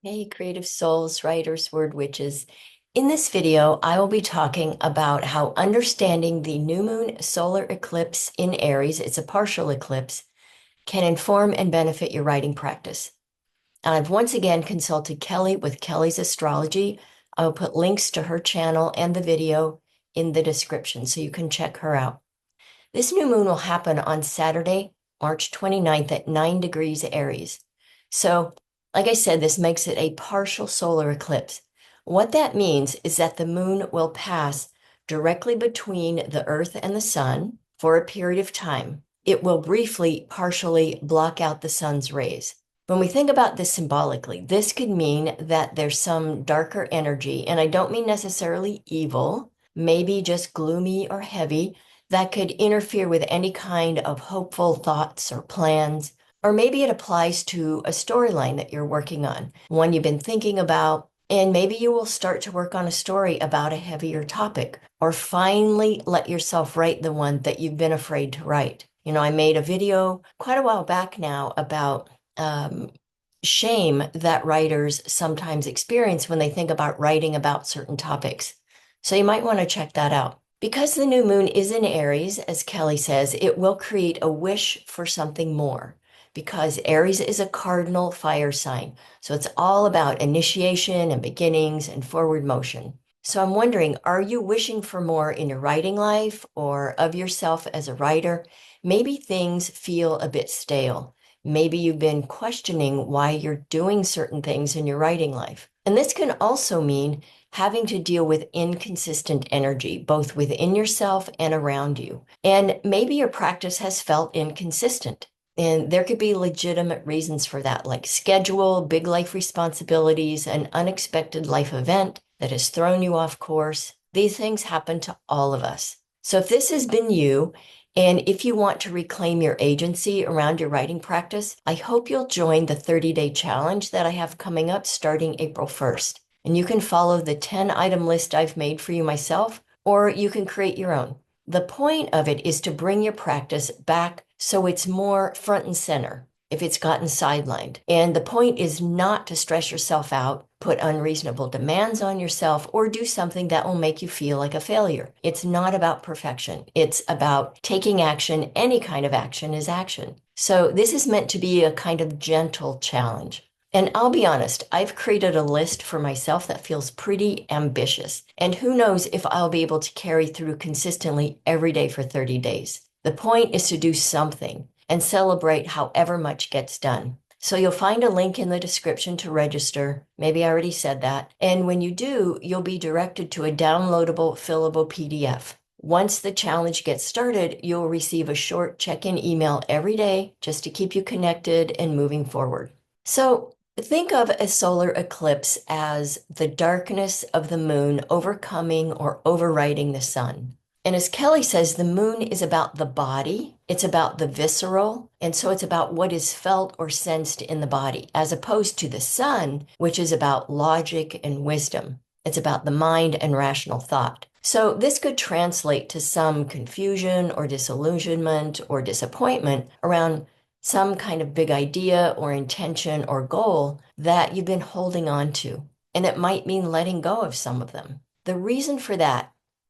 Hey, creative souls, writers, word witches. In this video, I will be talking about how understanding the new moon solar eclipse in Aries, it's a partial eclipse, can inform and benefit your writing practice. And I've once again consulted Kelly with Kelly's Astrology. I will put links to her channel and the video in the description so you can check her out. This new moon will happen on Saturday, March 29th at 9 degrees Aries. So, like I said, this makes it a partial solar eclipse. What that means is that the moon will pass directly between the Earth and the sun for a period of time. It will briefly, partially block out the sun's rays. When we think about this symbolically, this could mean that there's some darker energy, and I don't mean necessarily evil, maybe just gloomy or heavy, that could interfere with any kind of hopeful thoughts or plans. Or maybe it applies to a storyline that you're working on, one you've been thinking about, and maybe you will start to work on a story about a heavier topic, or finally let yourself write the one that you've been afraid to write. I made a video quite a while back now about shame that writers sometimes experience when they think about writing about certain topics. So you might want to check that out. Because the new moon is in Aries, as Kelly says, it will create a wish for something more. Because Aries is a cardinal fire sign. So it's all about initiation and beginnings and forward motion. So I'm wondering, are you wishing for more in your writing life or of yourself as a writer? Maybe things feel a bit stale. Maybe you've been questioning why you're doing certain things in your writing life. And this can also mean having to deal with inconsistent energy, both within yourself and around you. And maybe your practice has felt inconsistent. And there could be legitimate reasons for that, like schedule, big life responsibilities, an unexpected life event that has thrown you off course. These things happen to all of us. So if this has been you, and if you want to reclaim your agency around your writing practice, I hope you'll join the 30-day challenge that I have coming up starting April 1st. And you can follow the 10-item list I've made for you myself, or you can create your own. The point of it is to bring your practice back so it's more front and center if it's gotten sidelined. And the point is not to stress yourself out, put unreasonable demands on yourself, or do something that will make you feel like a failure. It's not about perfection. It's about taking action. Any kind of action is action. So this is meant to be a kind of gentle challenge. And I'll be honest, I've created a list for myself that feels pretty ambitious. And who knows if I'll be able to carry through consistently every day for 30 days. The point is to do something and celebrate however much gets done. So you'll find a link in the description to register. Maybe I already said that. And when you do, you'll be directed to a downloadable, fillable PDF. Once the challenge gets started, you'll receive a short check-in email every day just to keep you connected and moving forward. So think of a solar eclipse as the darkness of the moon overcoming or overriding the sun. And as Kelly says, the moon is about the body, it's about the visceral, and so it's about what is felt or sensed in the body, as opposed to the sun, which is about logic and wisdom. It's about the mind and rational thought. So this could translate to some confusion or disillusionment or disappointment around some kind of big idea or intention or goal that you've been holding on to. And it might mean letting go of some of them. The reason for that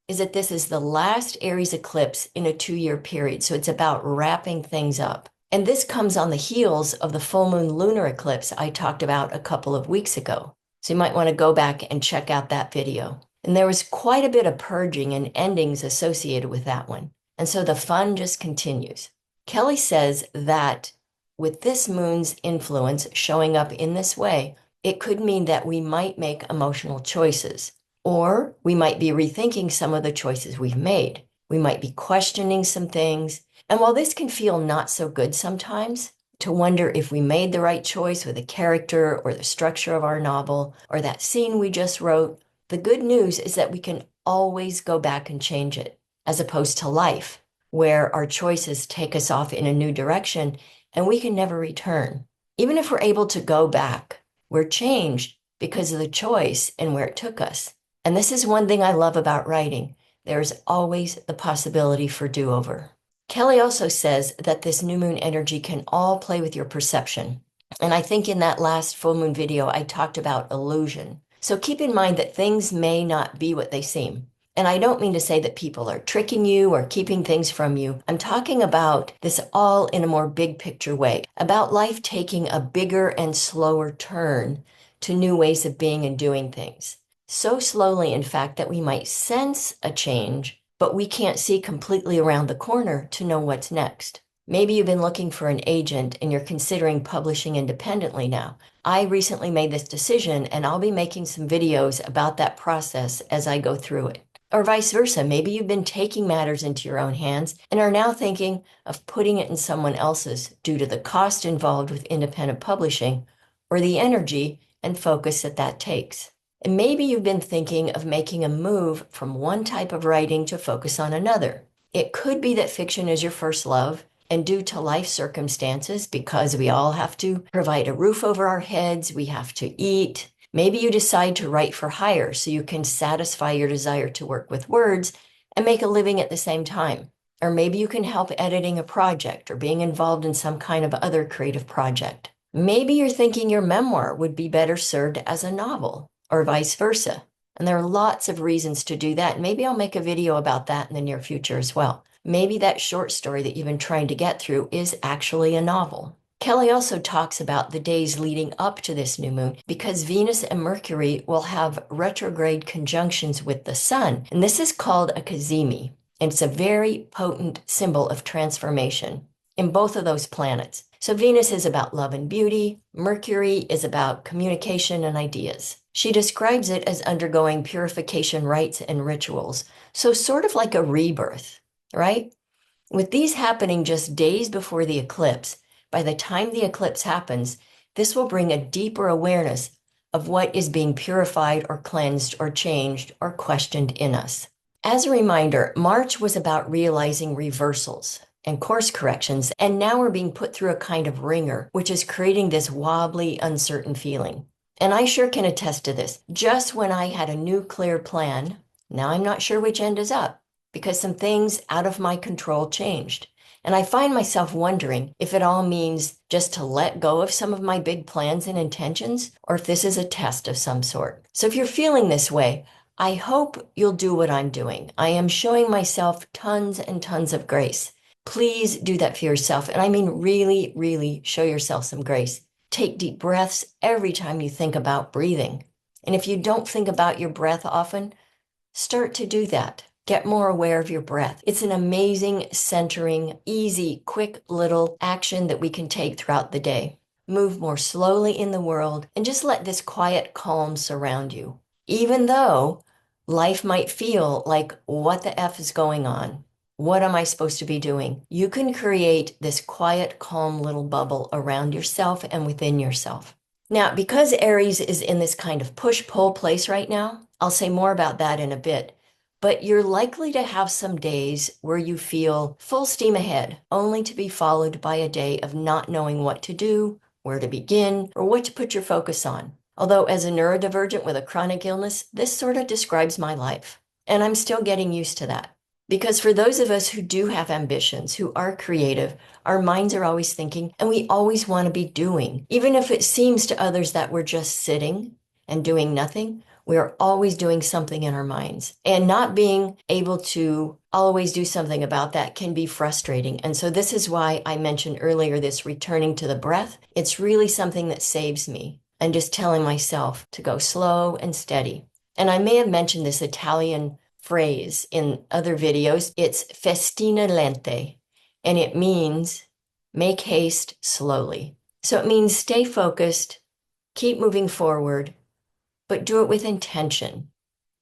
is that this is the last Aries eclipse in a 2-year period. So it's about wrapping things up. And this comes on the heels of the full moon lunar eclipse I talked about a couple of weeks ago. So you might want to go back and check out that video. And there was quite a bit of purging and endings associated with that one. And so the fun just continues. Kelly says that with this moon's influence showing up in this way, it could mean that we might make emotional choices, or we might be rethinking some of the choices we've made. We might be questioning some things. And while this can feel not so good sometimes, to wonder if we made the right choice with a character or the structure of our novel or that scene we just wrote, the good news is that we can always go back and change it, as opposed to life, where our choices take us off in a new direction and we can never return. Even if we're able to go back, we're changed because of the choice and where it took us. And this is one thing I love about writing. There's always the possibility for do-over. Kelly also says that this new moon energy can all play with your perception. And I think in that last full moon video, I talked about illusion. So keep in mind that things may not be what they seem. And I don't mean to say that people are tricking you or keeping things from you. I'm talking about this all in a more big picture way, about life taking a bigger and slower turn to new ways of being and doing things. So slowly, in fact, that we might sense a change, but we can't see completely around the corner to know what's next. Maybe you've been looking for an agent and you're considering publishing independently now. I recently made this decision and I'll be making some videos about that process as I go through it. Or vice versa, maybe you've been taking matters into your own hands and are now thinking of putting it in someone else's due to the cost involved with independent publishing or the energy and focus that that takes. And maybe you've been thinking of making a move from one type of writing to focus on another. It could be that fiction is your first love, and due to life circumstances, because we all have to provide a roof over our heads, we have to eat. Maybe you decide to write for hire so you can satisfy your desire to work with words and make a living at the same time. Or maybe you can help editing a project or being involved in some kind of other creative project. Maybe you're thinking your memoir would be better served as a novel, or vice versa. And there are lots of reasons to do that. Maybe I'll make a video about that in the near future as well. Maybe that short story that you've been trying to get through is actually a novel. Kelly also talks about the days leading up to this new moon because Venus and Mercury will have retrograde conjunctions with the sun. And this is called a cazimi. And it's a very potent symbol of transformation in both of those planets. So Venus is about love and beauty. Mercury is about communication and ideas. She describes it as undergoing purification rites and rituals. So sort of like a rebirth, right? With these happening just days before the eclipse, by the time the eclipse happens, this will bring a deeper awareness of what is being purified or cleansed or changed or questioned in us. As a reminder, March was about realizing reversals and course corrections, and now we're being put through a kind of ringer, which is creating this wobbly, uncertain feeling. And I sure can attest to this. Just when I had a new clear plan, now I'm not sure which end is up because some things out of my control changed. And I find myself wondering if it all means just to let go of some of my big plans and intentions, or if this is a test of some sort. So if you're feeling this way, I hope you'll do what I'm doing. I am showing myself tons and tons of grace. Please do that for yourself. And I mean, really, really show yourself some grace. Take deep breaths every time you think about breathing. And if you don't think about your breath often, start to do that. Get more aware of your breath. It's an amazing, centering, easy, quick little action that we can take throughout the day. Move more slowly in the world and just let this quiet calm surround you. Even though life might feel like, what the F is going on? What am I supposed to be doing? You can create this quiet, calm little bubble around yourself and within yourself. Now, because Aries is in this kind of push-pull place right now, I'll say more about that in a bit. But you're likely to have some days where you feel full steam ahead, only to be followed by a day of not knowing what to do, where to begin, or what to put your focus on. Although as a neurodivergent with a chronic illness, this sort of describes my life. And I'm still getting used to that. Because for those of us who do have ambitions, who are creative, our minds are always thinking, and we always want to be doing. Even if it seems to others that we're just sitting and doing nothing, we are always doing something in our minds. And not being able to always do something about that can be frustrating. And so this is why I mentioned earlier this returning to the breath. It's really something that saves me. And just telling myself to go slow and steady. And I may have mentioned this Italian phrase in other videos. It's festina lente, and it means make haste slowly. So it means stay focused, keep moving forward, but do it with intention.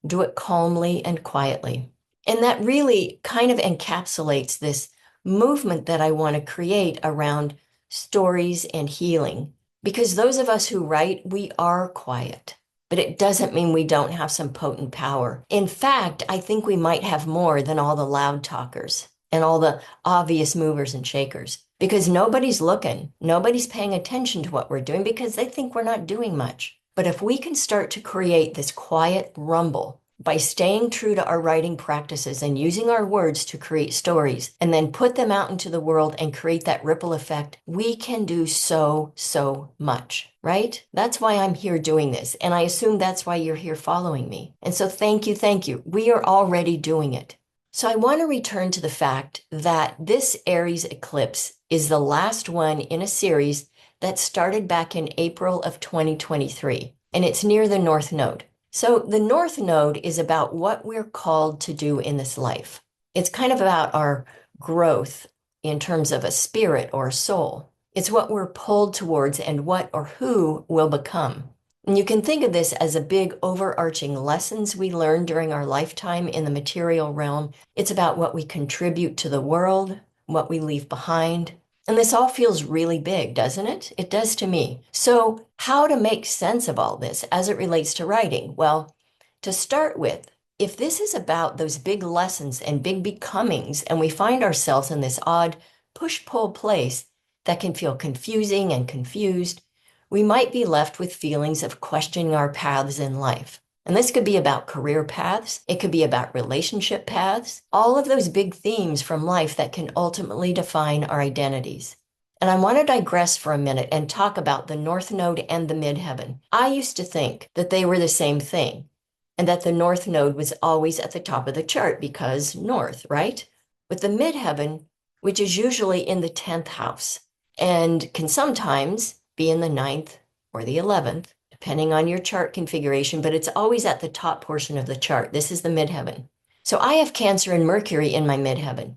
Do it calmly and quietly. And that really kind of encapsulates this movement that I want to create around stories and healing. Because those of us who write, we are quiet. But it doesn't mean we don't have some potent power. In fact, I think we might have more than all the loud talkers and all the obvious movers and shakers. Because nobody's looking, nobody's paying attention to what we're doing because they think we're not doing much. But if we can start to create this quiet rumble, by staying true to our writing practices and using our words to create stories and then put them out into the world and create that ripple effect, we can do so, so much, right? That's why I'm here doing this. And I assume that's why you're here following me. And so thank you, thank you. We are already doing it. So I want to return to the fact that this Aries eclipse is the last one in a series that started back in April of 2023, and it's near the North Node. So the North Node is about what we're called to do in this life. It's kind of about our growth in terms of a spirit or a soul. It's what we're pulled towards and what or who we'll become. And you can think of this as a big overarching lessons we learn during our lifetime in the material realm. It's about what we contribute to the world, what we leave behind. And this all feels really big, doesn't it? It does to me. So how to make sense of all this as it relates to writing? Well, to start with, if this is about those big lessons and big becomings, and we find ourselves in this odd push-pull place that can feel confusing and confused, we might be left with feelings of questioning our paths in life. And this could be about career paths. It could be about relationship paths, all of those big themes from life that can ultimately define our identities. And I want to digress for a minute and talk about the North Node and the Midheaven. I used to think that they were the same thing and that the North Node was always at the top of the chart because North, right? With the Midheaven, which is usually in the 10th house and can sometimes be in the 9th or the 11th, depending on your chart configuration, but it's always at the top portion of the chart. This is the midheaven. So I have Cancer and Mercury in my midheaven.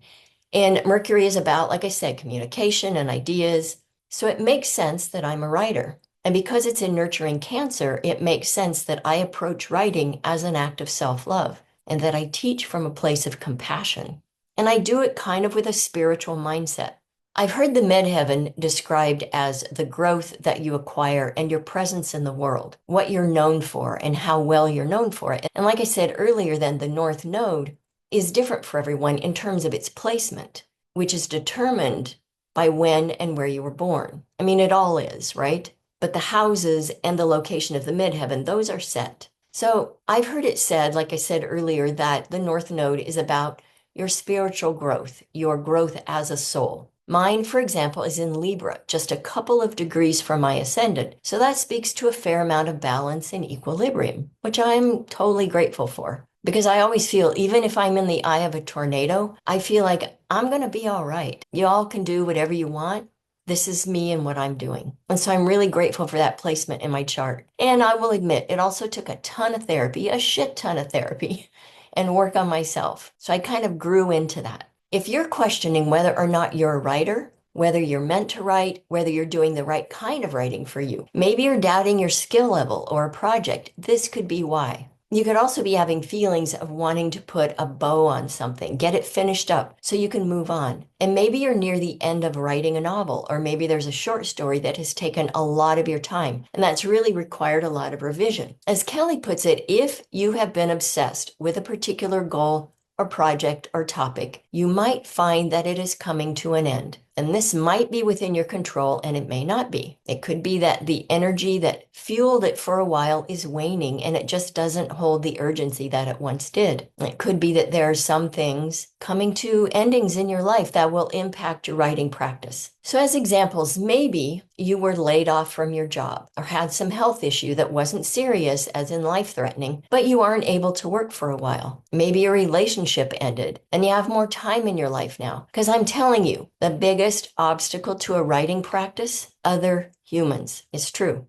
And Mercury is about, like I said, communication and ideas. So it makes sense that I'm a writer. And because it's in nurturing Cancer, it makes sense that I approach writing as an act of self-love and that I teach from a place of compassion. And I do it kind of with a spiritual mindset. I've heard the midheaven described as the growth that you acquire and your presence in the world, what you're known for and how well you're known for it. And like I said earlier, then the North Node is different for everyone in terms of its placement, which is determined by when and where you were born. I mean, it all is, right? But the houses and the location of the midheaven, those are set. So I've heard it said, like I said earlier, that the North Node is about your spiritual growth, your growth as a soul. Mine, for example, is in Libra, just a couple of degrees from my ascendant. So that speaks to a fair amount of balance and equilibrium, which I'm totally grateful for. Because I always feel, even if I'm in the eye of a tornado, I feel like I'm going to be all right. You all can do whatever you want. This is me and what I'm doing. And so I'm really grateful for that placement in my chart. And I will admit, it also took a ton of therapy, a shit ton of therapy, and work on myself. So I kind of grew into that. If you're questioning whether or not you're a writer, whether you're meant to write, whether you're doing the right kind of writing for you, maybe you're doubting your skill level or a project, this could be why. You could also be having feelings of wanting to put a bow on something, get it finished up so you can move on. And maybe you're near the end of writing a novel, or maybe there's a short story that has taken a lot of your time, and that's really required a lot of revision. As Kelly puts it, if you have been obsessed with a particular goal or project or topic, you might find that it is coming to an end. And this might be within your control and it may not be. It could be that the energy that fueled it for a while is waning and it just doesn't hold the urgency that it once did. It could be that there are some things coming to endings in your life that will impact your writing practice. So as examples, maybe you were laid off from your job or had some health issue that wasn't serious as in life-threatening, but you aren't able to work for a while. Maybe your relationship ended and you have more time in your life now. Because I'm telling you, the biggest obstacle to a writing practice, other humans. It's true.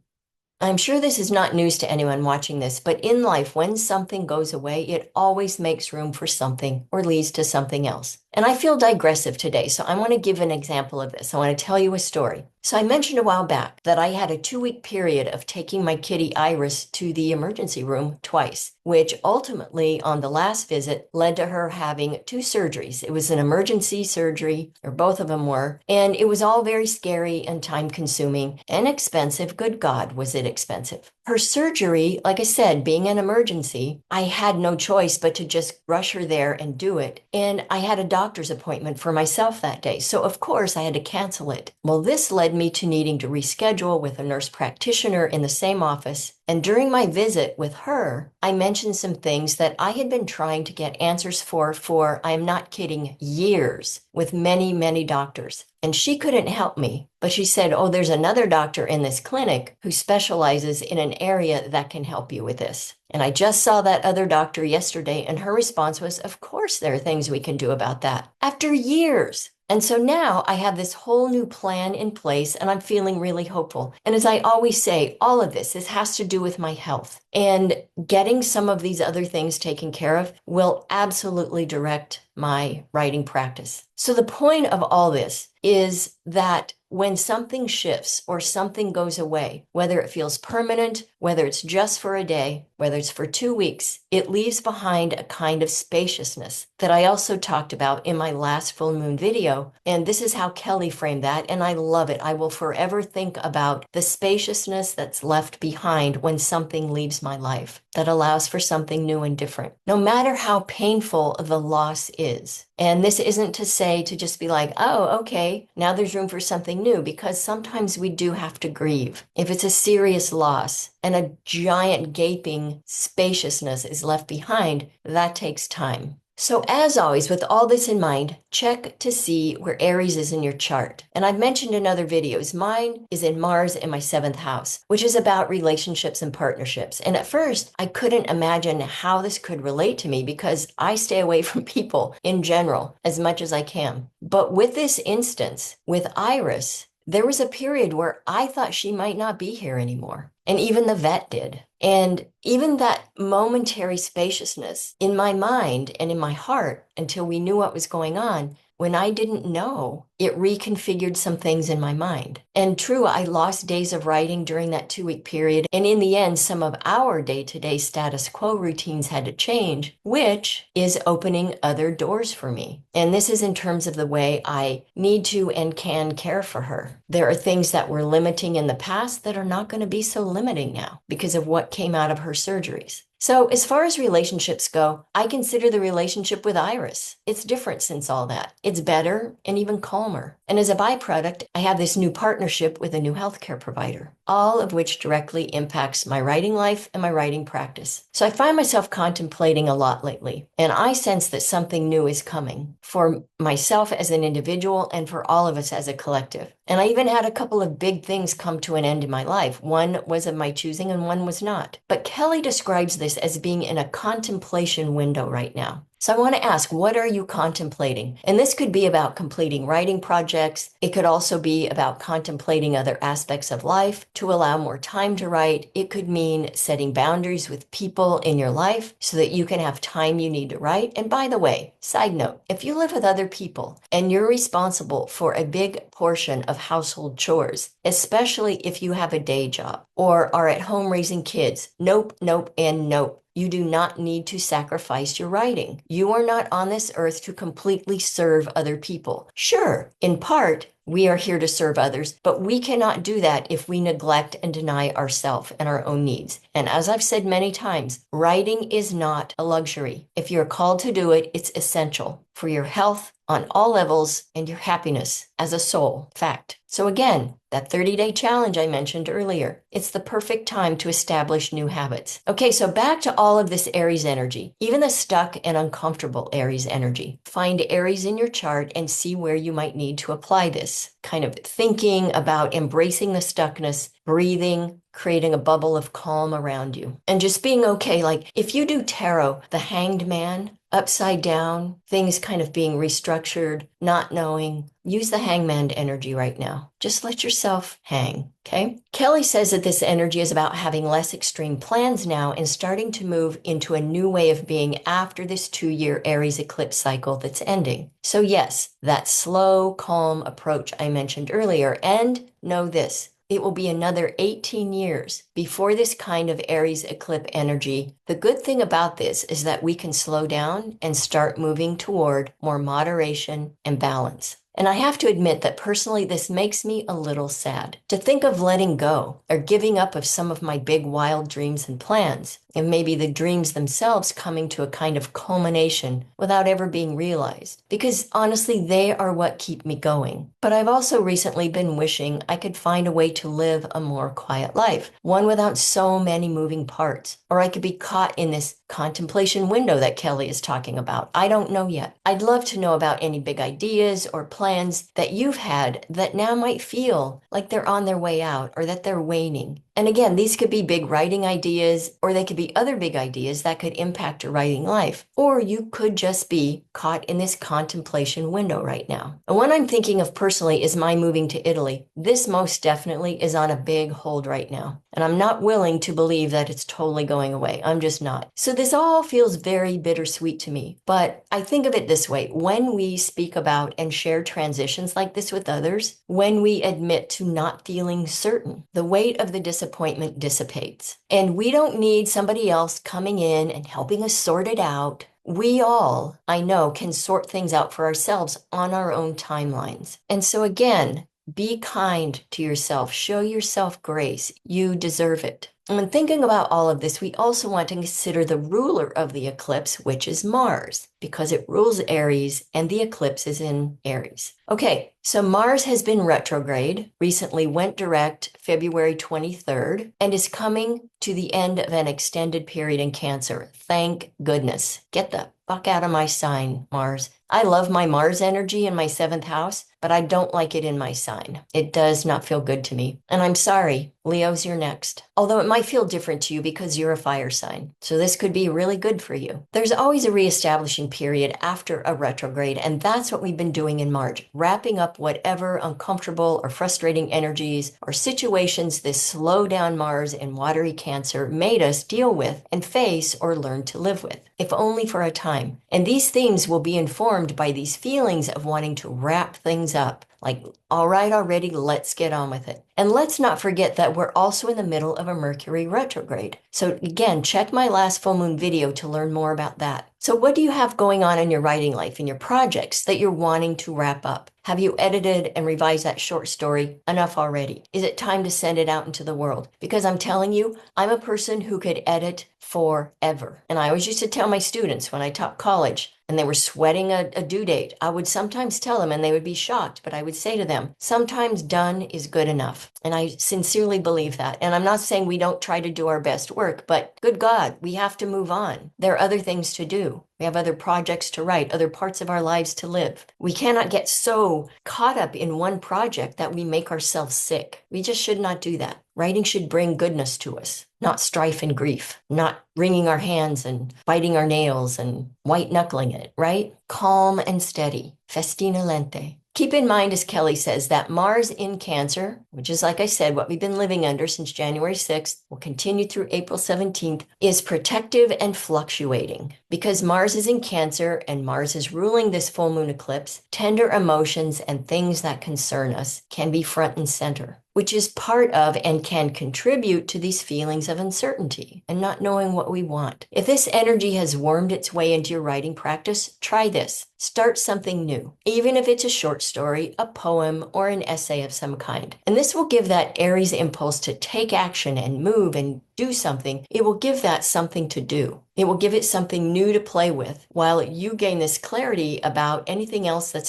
I'm sure this is not news to anyone watching this, but in life, when something goes away, it always makes room for something or leads to something else. And I feel digressive today, so I want to give an example of this. I want to tell you a story. So I mentioned a while back that I had a 2-week period of taking my kitty Iris to the emergency room twice, which ultimately on the last visit led to her having 2 surgeries. It was an emergency surgery, or both of them were, and it was all very scary and time consuming and expensive. Good God, was it expensive. Her surgery, like I said, being an emergency, I had no choice but to just rush her there and do it. And I had a doctor's appointment for myself that day. So of course I had to cancel it. Well, this led led me to needing to reschedule with a nurse practitioner in the same office. And during my visit with her, I mentioned some things that I had been trying to get answers for, I'm not kidding, years with many, many doctors. And she couldn't help me, but she said, oh, there's another doctor in this clinic who specializes in an area that can help you with this. And I just saw that other doctor yesterday, and her response was, of course, there are things we can do about that. After years. And so now I have this whole new plan in place, and I'm feeling really hopeful. And as I always say, all of this has to do with my health. And getting some of these other things taken care of will absolutely direct my writing practice. So the point of all this is that when something shifts or something goes away, whether it feels permanent, whether it's just for a day, whether it's for 2 weeks, it leaves behind a kind of spaciousness that I also talked about in my last full moon video. And this is how Kelly framed that, and I love it. I will forever think about the spaciousness that's left behind when something leaves my life that allows for something new and different, no matter how painful the loss is. And this isn't to say to just be like, oh, okay, now there's room for something new, because sometimes we do have to grieve. If it's a serious loss and a giant gaping spaciousness is left behind, that takes time. So as always, with all this in mind, check to see where Aries is in your chart. And I've mentioned in other videos, mine is in Mars in my 7th house, which is about relationships and partnerships. And at first, I couldn't imagine how this could relate to me because I stay away from people in general as much as I can. But with this instance, with Iris, there was a period where I thought she might not be here anymore. And even the vet did. And even that momentary spaciousness in my mind and in my heart until we knew what was going on, when I didn't know, it reconfigured some things in my mind. And true, I lost days of writing during that 2-week period. And in the end, some of our day-to-day status quo routines had to change, which is opening other doors for me. And this is in terms of the way I need to and can care for her. There are things that were limiting in the past that are not going to be so limiting now because of what came out of her surgeries. So as far as relationships go, I consider the relationship with Iris. It's different since all that. It's better and even calmer. And as a byproduct, I have this new partnership with a new healthcare provider, all of which directly impacts my writing life and my writing practice. So I find myself contemplating a lot lately, and I sense that something new is coming for myself as an individual and for all of us as a collective. And I even had a couple of big things come to an end in my life. One was of my choosing and one was not. But Kelly describes this as being in a contemplation window right now. So I want to ask, what are you contemplating? And this could be about completing writing projects. It could also be about contemplating other aspects of life to allow more time to write. It could mean setting boundaries with people in your life so that you can have time you need to write. And by the way, side note, if you live with other people and you're responsible for a big portion of household chores, especially if you have a day job or are at home raising kids, nope, nope, and nope. You do not need to sacrifice your writing. You are not on this earth to completely serve other people. Sure, in part, we are here to serve others, but we cannot do that if we neglect and deny ourselves and our own needs. And as I've said many times, writing is not a luxury. If you're called to do it, it's essential for your health on all levels and your happiness as a soul. Fact. So again, that 30-day challenge I mentioned earlier, it's the perfect time to establish new habits. Okay, so back to all of this Aries energy, even the stuck and uncomfortable Aries energy. Find Aries in your chart and see where you might need to apply this. Kind of thinking about embracing the stuckness, breathing, creating a bubble of calm around you, and just being okay. Like if you do tarot, the Hanged Man, upside down, things kind of being restructured, not knowing, use the hangman energy right now. Just let yourself hang, okay? Kelly says that this energy is about having less extreme plans now and starting to move into a new way of being after this 2-year Aries eclipse cycle that's ending. So yes, that slow, calm approach I mentioned earlier, and know this, it will be another 18 years before this kind of Aries eclipse energy. The good thing about this is that we can slow down and start moving toward more moderation and balance. And I have to admit that personally, this makes me a little sad to think of letting go or giving up of some of my big wild dreams and plans, and maybe the dreams themselves coming to a kind of culmination without ever being realized. Because honestly, they are what keep me going. But I've also recently been wishing I could find a way to live a more quiet life, one without so many moving parts, or I could be caught in this contemplation window that Kelly is talking about. I don't know yet. I'd love to know about any big ideas or plans that you've had that now might feel like they're on their way out or that they're waning. And again, these could be big writing ideas, or they could be other big ideas that could impact your writing life. Or you could just be caught in this contemplation window right now. And one I'm thinking of personally is my moving to Italy. This most definitely is on a big hold right now. And I'm not willing to believe that it's totally going away. I'm just not. So this all feels very bittersweet to me. But I think of it this way. When we speak about and share transitions like this with others, when we admit to not feeling certain, the weight of the disappointment dissipates. And we don't need somebody else coming in and helping us sort it out. We all, I know, can sort things out for ourselves on our own timelines. And so again, be kind to yourself. Show yourself grace. You deserve it. And when thinking about all of this, we also want to consider the ruler of the eclipse, which is Mars, because it rules Aries and the eclipse is in Aries. Okay, so Mars has been retrograde, recently went direct February 23rd, and is coming to the end of an extended period in Cancer. Thank goodness. Get the fuck out of my sign, Mars. I love my Mars energy in my 7th house, but I don't like it in my sign. It does not feel good to me. And I'm sorry, Leo's, you're next. Although it might feel different to you because you're a fire sign. So this could be really good for you. There's always a reestablishing period after a retrograde, and that's what we've been doing in March, wrapping up whatever uncomfortable or frustrating energies or situations this slow down Mars in watery Cancer made us deal with and face or learn to live with, if only for a time. And these themes will be informed by these feelings of wanting to wrap things up. Like, all right, already, let's get on with it. And let's not forget that we're also in the middle of a Mercury retrograde. So again, check my last full moon video to learn more about that. So what do you have going on in your writing life, in your projects that you're wanting to wrap up? Have you edited and revised that short story enough already? Is it time to send it out into the world? Because I'm telling you, I'm a person who could edit forever. And I always used to tell my students when I taught college, and they were sweating a due date, I would sometimes tell them and they would be shocked, but I would say to them, sometimes done is good enough. And I sincerely believe that. And I'm not saying we don't try to do our best work, but good God, we have to move on. There are other things to do. We have other projects to write, other parts of our lives to live. We cannot get so caught up in one project that we make ourselves sick. We just should not do that. Writing should bring goodness to us, not strife and grief, not wringing our hands and biting our nails and white knuckling it, right? Calm and steady, festina lente. Keep in mind, as Kelly says, that Mars in Cancer, which is, like I said, what we've been living under since January 6th, will continue through April 17th, is protective and fluctuating. Because Mars is in Cancer and Mars is ruling this full moon eclipse, tender emotions and things that concern us can be front and center, which is part of and can contribute to these feelings of uncertainty and not knowing what we want. If this energy has wormed its way into your writing practice, try this. Start something new, even if it's a short story, a poem, or an essay of some kind. And this will give that Aries impulse to take action and move and do something. It will give that something to do. It will give it something new to play with while you gain this clarity about anything else that's